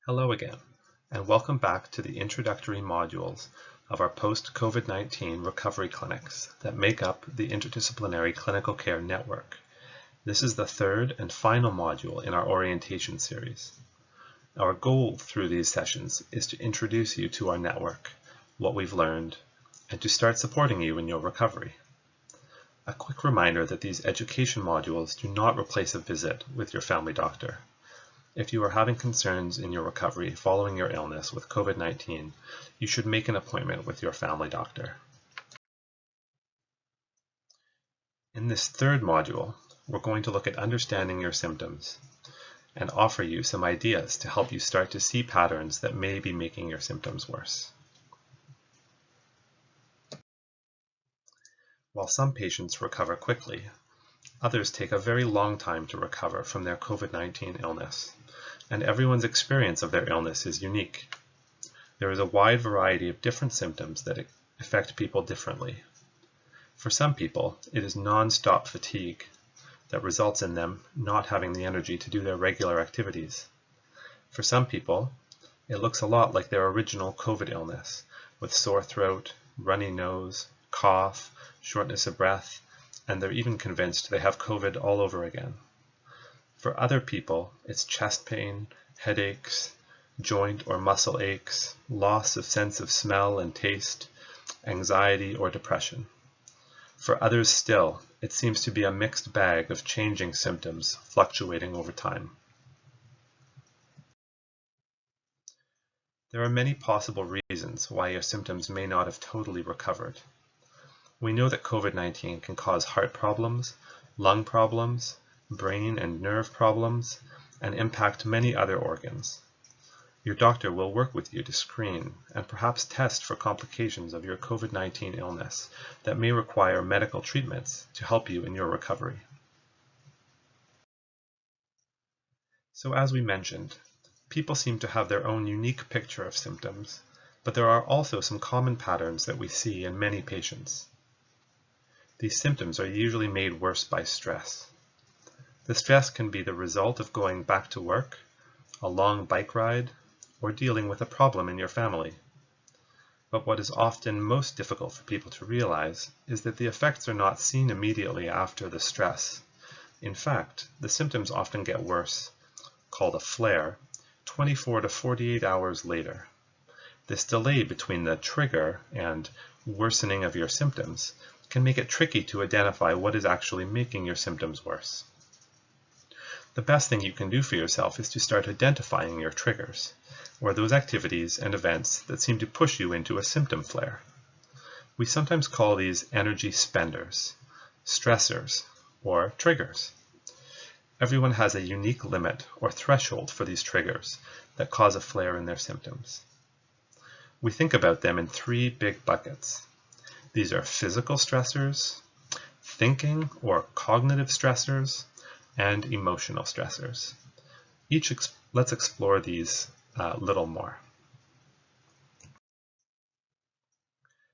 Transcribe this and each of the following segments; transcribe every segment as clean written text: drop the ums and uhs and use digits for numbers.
Hello again, and welcome back to the introductory modules of our post-COVID-19 recovery clinics that make up the Interdisciplinary Clinical Care Network. This is the third and final module in our orientation series. Our goal through these sessions is to introduce you to our network, what we've learned, and to start supporting you in your recovery. A quick reminder that these education modules do not replace a visit with your family doctor. If you are having concerns in your recovery following your illness with COVID-19, you should make an appointment with your family doctor. In this third module, we're going to look at understanding your symptoms and offer you some ideas to help you start to see patterns that may be making your symptoms worse. While some patients recover quickly, others take a very long time to recover from their COVID-19 illness, and everyone's experience of their illness is unique. There is a wide variety of different symptoms that affect people differently. For some people, it is non-stop fatigue that results in them not having the energy to do their regular activities. For some people, it looks a lot like their original COVID illness, with sore throat, runny nose, cough, shortness of breath, and they're even convinced they have COVID all over again. For other people, it's chest pain, headaches, joint or muscle aches, loss of sense of smell and taste, anxiety or depression. For others still, it seems to be a mixed bag of changing symptoms fluctuating over time. There are many possible reasons why your symptoms may not have totally recovered. We know that COVID-19 can cause heart problems, lung problems, brain and nerve problems, and impact many other organs. Your doctor will work with you to screen and perhaps test for complications of your COVID-19 illness that may require medical treatments to help you in your recovery. So as we mentioned, people seem to have their own unique picture of symptoms, but there are also some common patterns that we see in many patients. These symptoms are usually made worse by stress. The stress can be the result of going back to work, a long bike ride, or dealing with a problem in your family. But what is often most difficult for people to realize is that the effects are not seen immediately after the stress. In fact, the symptoms often get worse, called a flare, 24 to 48 hours later. This delay between the trigger and worsening of your symptoms can make it tricky to identify what is actually making your symptoms worse. The best thing you can do for yourself is to start identifying your triggers, or those activities and events that seem to push you into a symptom flare. We sometimes call these energy spenders, stressors, or triggers. Everyone has a unique limit or threshold for these triggers that cause a flare in their symptoms. We think about them in three big buckets. These are physical stressors, thinking or cognitive stressors, and emotional stressors. Let's explore these a little more.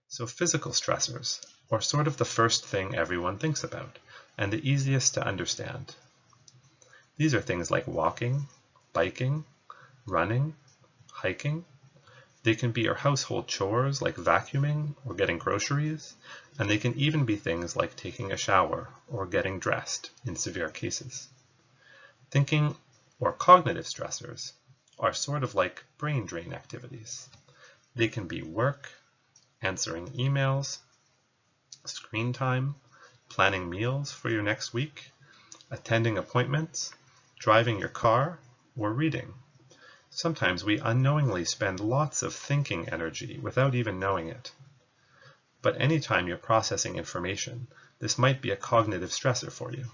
So physical stressors are sort of the first thing everyone thinks about, and the easiest to understand. These are things like walking, biking, running, hiking. They can be your household chores like vacuuming or getting groceries, and they can even be things like taking a shower or getting dressed in severe cases. Thinking or cognitive stressors are sort of like brain drain activities. They can be work, answering emails, screen time, planning meals for your next week, attending appointments, driving your car, or reading. Sometimes we unknowingly spend lots of thinking energy without even knowing it. But anytime you're processing information, this might be a cognitive stressor for you.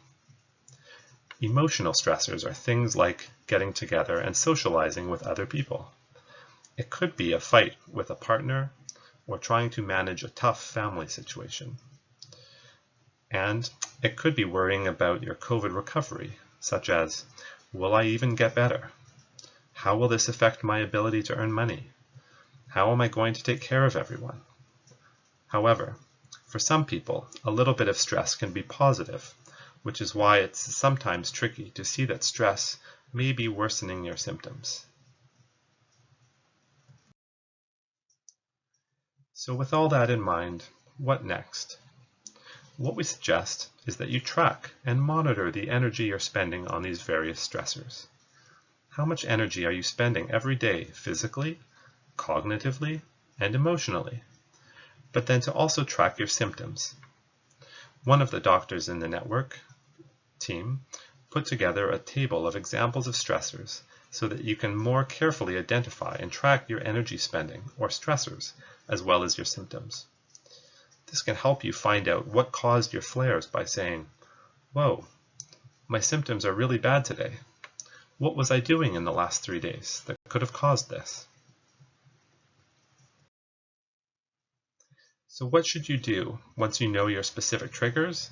Emotional stressors are things like getting together and socializing with other people. It could be a fight with a partner or trying to manage a tough family situation. And it could be worrying about your COVID recovery, such as, will I even get better? How will this affect my ability to earn money? How am I going to take care of everyone? However, for some people, a little bit of stress can be positive, which is why it's sometimes tricky to see that stress may be worsening your symptoms. So with all that in mind, what next? What we suggest is that you track and monitor the energy you're spending on these various stressors. How much energy are you spending every day physically, cognitively, and emotionally? But then to also track your symptoms. One of the doctors in the network team put together a table of examples of stressors so that you can more carefully identify and track your energy spending or stressors as well as your symptoms. This can help you find out what caused your flares by saying, "Whoa, my symptoms are really bad today. What was I doing in the last 3 days that could have caused this?" So what should you do once you know your specific triggers?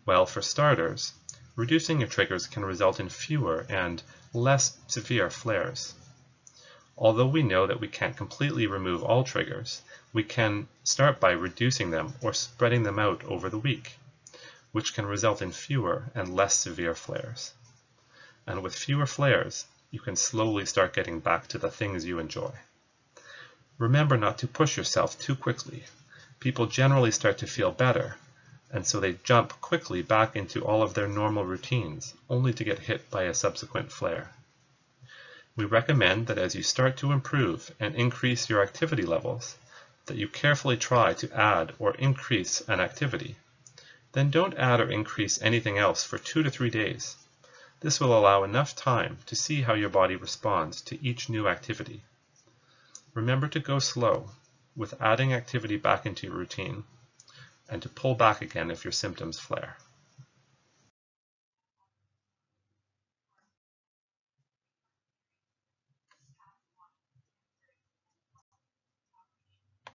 Well, for starters, reducing your triggers can result in fewer and less severe flares. Although we know that we can't completely remove all triggers, we can start by reducing them or spreading them out over the week, which can result in fewer and less severe flares. And with fewer flares, you can slowly start getting back to the things you enjoy. Remember not to push yourself too quickly. People generally start to feel better, and so they jump quickly back into all of their normal routines, only to get hit by a subsequent flare. We recommend that as you start to improve and increase your activity levels, that you carefully try to add or increase an activity. Then don't add or increase anything else for 2 to 3 days. This will allow enough time to see how your body responds to each new activity. Remember to go slow with adding activity back into your routine, and to pull back again if your symptoms flare.